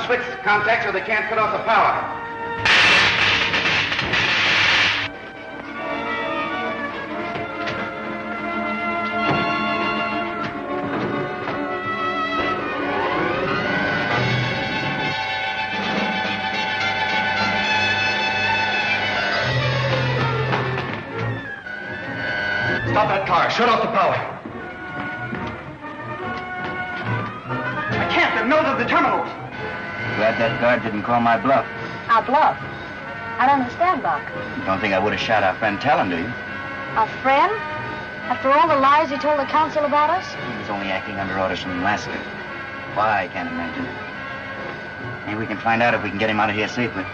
switch contact so they can't cut off the power. Stop that car. Shut off the power. I can't. They're middle of the terminals. Glad that guard didn't call my bluff. Our bluff? I don't understand, Buck. You don't think I would have shot our friend Talon, do you? Our friend? After all the lies he told the council about us? He was only acting under orders from Alaska. Why, I can't imagine. Maybe we can find out if we can get him out of here safely.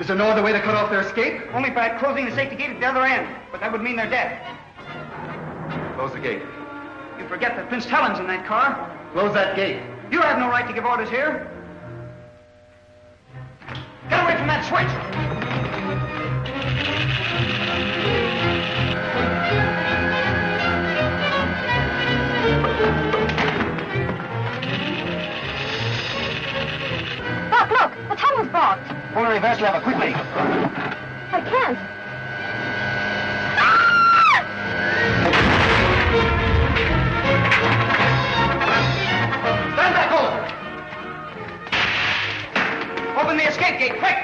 Is there no other way to cut off their escape? Only by closing the safety gate at the other end. But that would mean they're dead. Close the gate. You forget that Prince Talon's in that car. Close that gate. You have no right to give orders here. Get away from that switch! Buck, look! The tunnel's blocked. Pull the reverse lever, quickly. I can't. Stand back, hold! Open the escape gate, quick!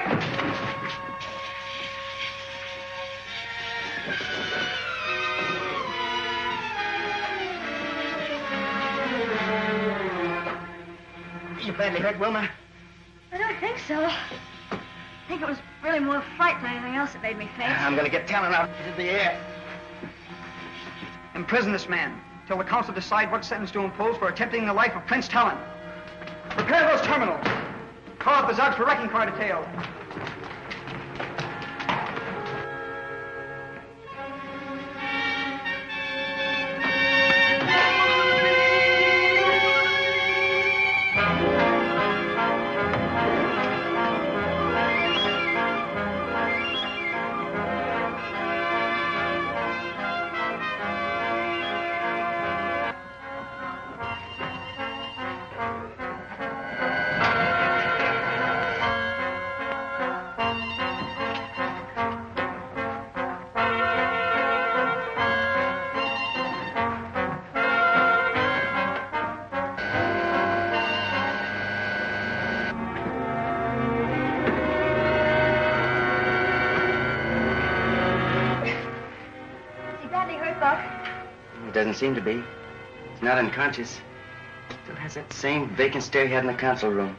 You badly hurt, Wilma? I don't think so. I think it was really more fright than anything else that made me faint. I'm gonna get Talon out into the air. Imprison this man till the council decide what sentence to impose for attempting the life of Prince Talon. Prepare those terminals. Call up the Zogs for wrecking car detail. Doesn't seem to be. He's not unconscious. Still has that same vacant stare he had in the council room.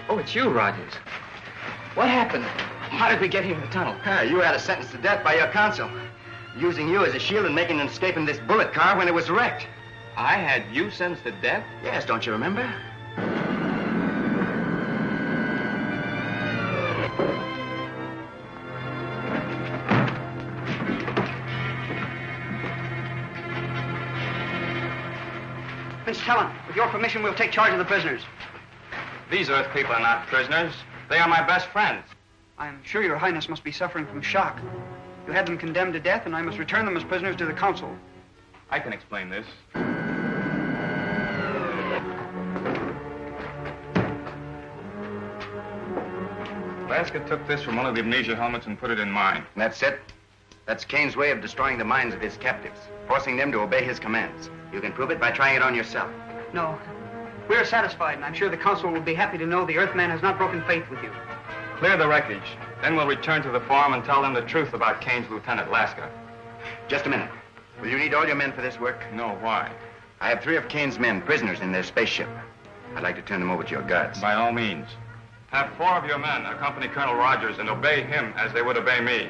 Oh, it's you, Rogers. What happened? How did we get here in the tunnel? You had a sentence to death by your counsel, using you as a shield and making an escape in this bullet car when it was wrecked. I had you sentenced to death? Yes, don't you remember? Prince Talon, with your permission, we'll take charge of the prisoners. These Earth people are not prisoners. They are my best friends. I'm sure your highness must be suffering from shock. You had them condemned to death, and I must return them as prisoners to the council. I can explain this. Alaska took this from one of the amnesia helmets and put it in mine. That's it. That's Kane's way of destroying the minds of his captives, forcing them to obey his commands. You can prove it by trying it on yourself. No. We're satisfied, and I'm sure the council will be happy to know the Earthman has not broken faith with you. Clear the wreckage. Then we'll return to the farm and tell them the truth about Kane's lieutenant, Alaska. Just a minute. Will you need all your men for this work? No, why? I have 3 of Kane's men prisoners in their spaceship. I'd like to turn them over to your guards. By all means. Have 4 of your men accompany Colonel Rogers and obey him as they would obey me.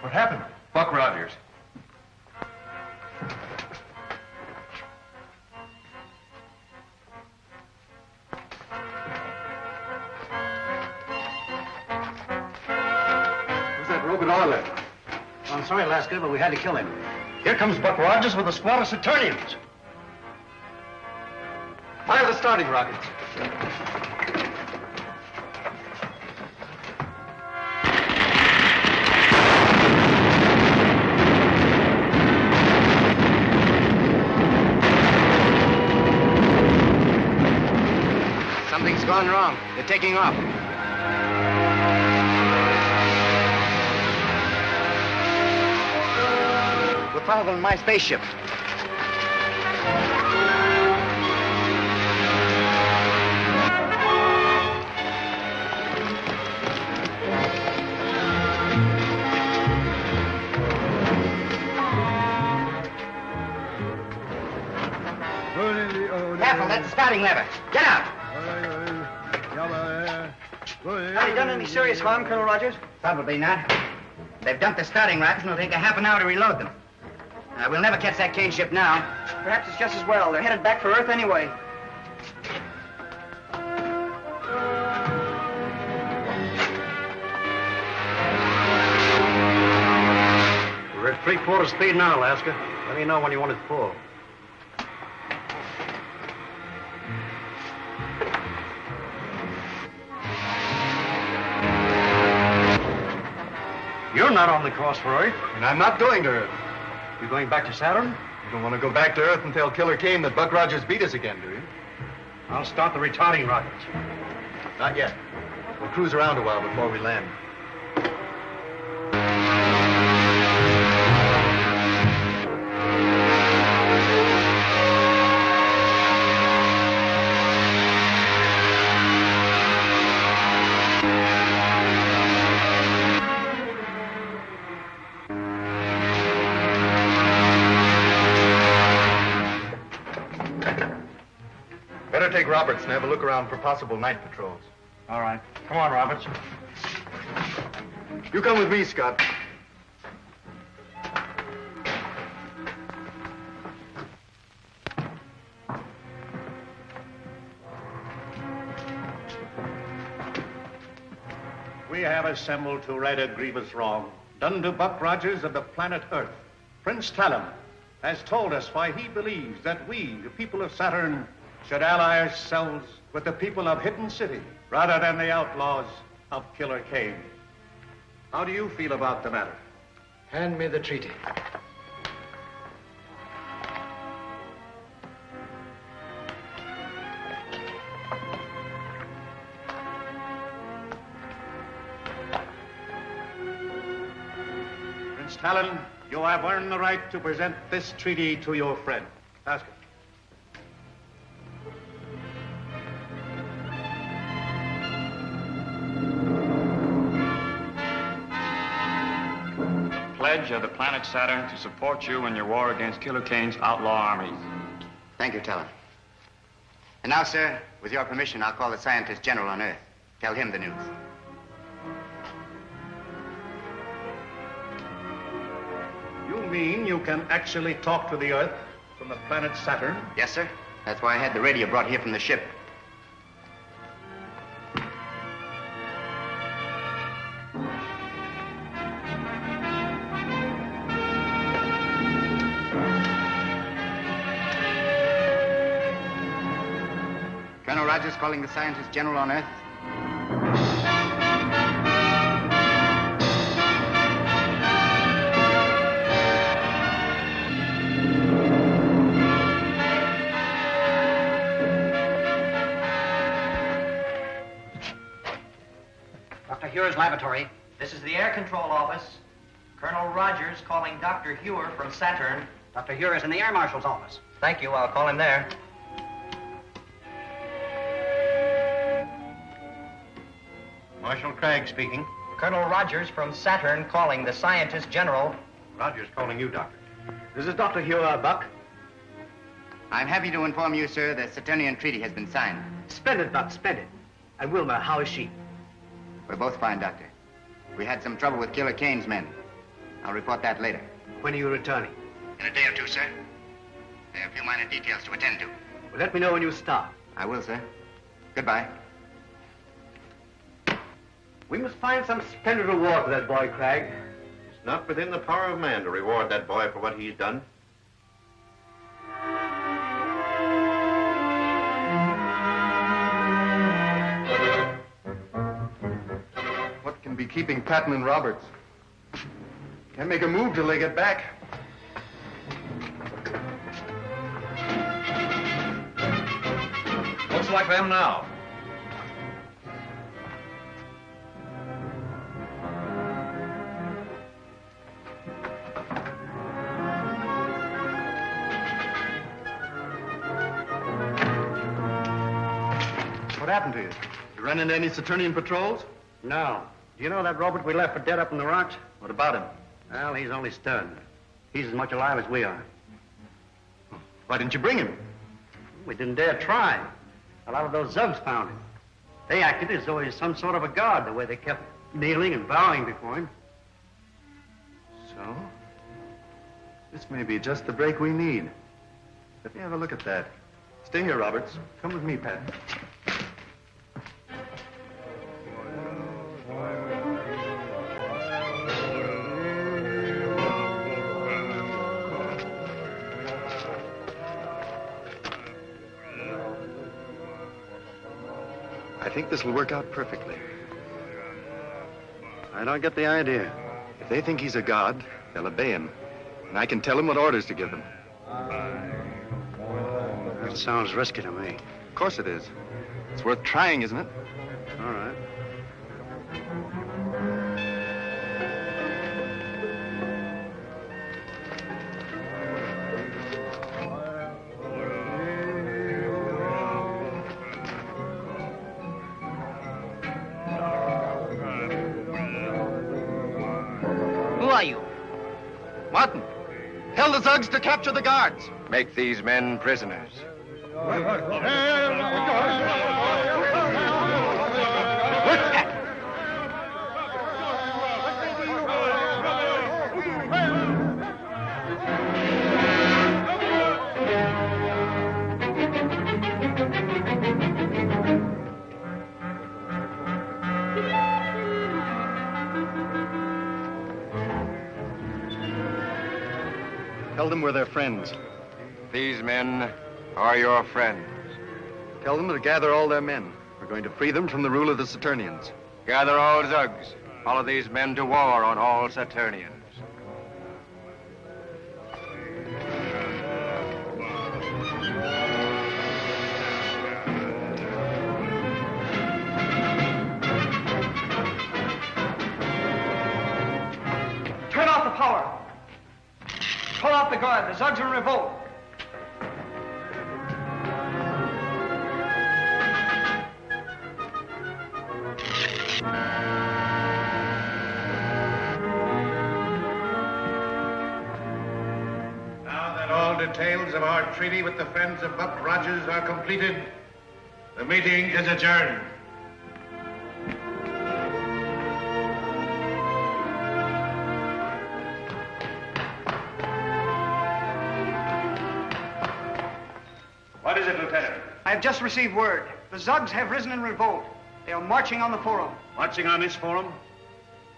What happened? Buck Rogers. broken oil leg. I'm sorry, Alaska, but we had to kill him. Here comes Buck Rogers with a squad of Saturnians. Fire the starting rockets. Something's gone wrong. They're taking off. We're following my spaceship. Careful, that's the starting lever. Get out! Have they done any serious harm, Colonel Rogers? Probably not. They've dumped the starting rockets and it'll take a half an hour to reload them. We'll never catch that Kane ship now. Perhaps it's just as well. They're headed back for Earth anyway. We're at 3/4 speed now, Alaska. Let me know when you want it full. You're not on the course for Earth. And I'm not going to Earth. You're going back to Saturn? You don't want to go back to Earth and tell Killer Kane that Buck Rogers beat us again, do you? I'll start the retarding rockets. Not yet. We'll cruise around a while before we land. Better take Roberts and have a look around for possible night patrols. All right. Come on, Roberts. You come with me, Scott. We have assembled to right a grievous wrong done to Buck Rogers of the planet Earth. Prince Talon has told us why he believes that we, the people of Saturn, should ally ourselves with the people of Hidden City rather than the outlaws of Killer Kane. How do you feel about the matter? Hand me the treaty. Prince Talon, you have earned the right to present this treaty to your friend. Ask him. Pledge of the planet Saturn to support you in your war against Killer Kane's outlaw armies. Thank you, Talon. And now, sir, with your permission, I'll call the scientist general on Earth. Tell him the news. You mean you can actually talk to the Earth from the planet Saturn? Yes, sir. That's why I had the radio brought here from the ship. Colonel Rogers calling the scientist general on Earth. Dr. Hewer's laboratory. This is the air control office. Colonel Rogers calling Dr. Hewer from Saturn. Dr. Hewer is in the air marshal's office. Thank you. I'll call him there. Marshal Craig speaking. Colonel Rogers from Saturn calling the scientist general. Rogers calling you, Doctor. This is Dr. Hewer, Buck. I'm happy to inform you, sir, the Saturnian treaty has been signed. Splendid, Buck, splendid. And Wilma, how is she? We're both fine, Doctor. We had some trouble with Killer Kane's men. I'll report that later. When are you returning? In a day or two, sir. There are a few minor details to attend to. Well, let me know when you start. I will, sir. Goodbye. We must find some splendid reward for that boy, Craig. It's not within the power of man to reward that boy for what he's done. What can be keeping Patton and Roberts? Can't make a move till they get back. Looks like them now. What happened to you? You run into any Saturnian patrols? No. Do you know that Robert we left for dead up in the rocks? What about him? Well, he's only stunned. He's as much alive as we are. Why didn't you bring him? We didn't dare try. A lot of those Zugs found him. They acted as though he was some sort of a god, the way they kept kneeling and bowing before him. So? This may be just the break we need. Let me have a look at that. Stay here, Roberts. Come with me, Pat. I think this will work out perfectly. I don't get the idea. If they think he's a god, they'll obey him. And I can tell them what orders to give them. That sounds risky to me. Of course it is. It's worth trying, isn't it? All right. Who are you? Martin, tell the Zugs to capture the guards. Make these men prisoners. Tell them we're their friends. These men are your friends. Tell them to gather all their men. We're going to free them from the rule of the Saturnians. Gather all Zugs. Follow these men to war on all Saturnians. Turn off the power. Call out the guard. The Zugs are in revolt. Now that all details of our treaty with the friends of Buck Rogers are completed, the meeting is adjourned. What is it, Lieutenant? I have just received word. The Zugs have risen in revolt. They are marching on the forum. Marching on this forum?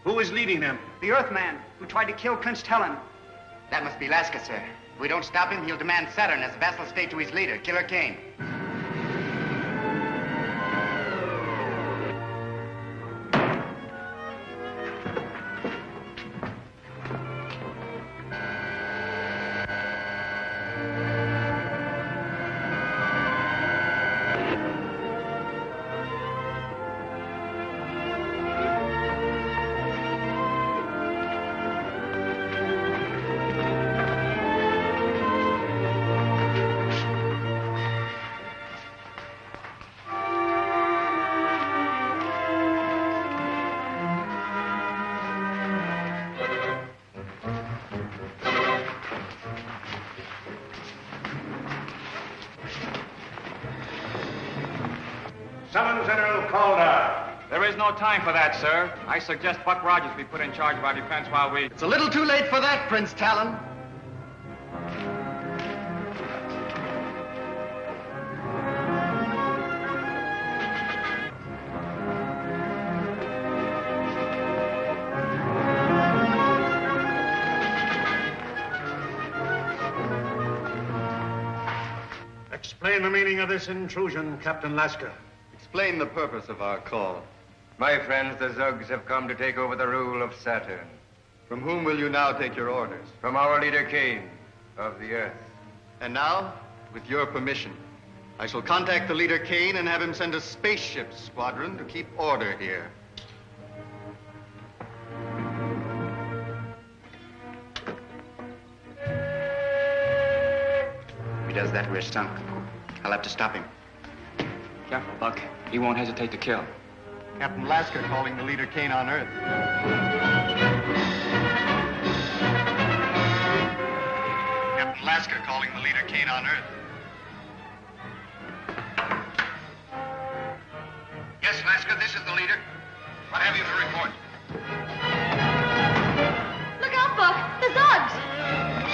Who is leading them? The Earthman, who tried to kill Prince Talon. That must be Laska, sir. If we don't stop him, he'll demand Saturn as vassal state to his leader, Killer Kane. Summon General Calder. There is no time for that, sir. I suggest Buck Rogers be put in charge of our defense while we... It's a little too late for that, Prince Talon. Explain the meaning of this intrusion, Captain Lasker. Explain the purpose of our call. My friends, the Zugs have come to take over the rule of Saturn. From whom will you now take your orders? From our leader, Kane, of the Earth. And now, with your permission, I shall contact the leader Kane and have him send a spaceship squadron to keep order here. If he does that, we're sunk. I'll have to stop him. Careful, Buck. He won't hesitate to kill. Captain Lasker calling the leader Kane on Earth. Captain Lasker calling the leader Kane on Earth. Yes, Lasker, this is the leader. What have you to report? Look out, Buck! The Zugs!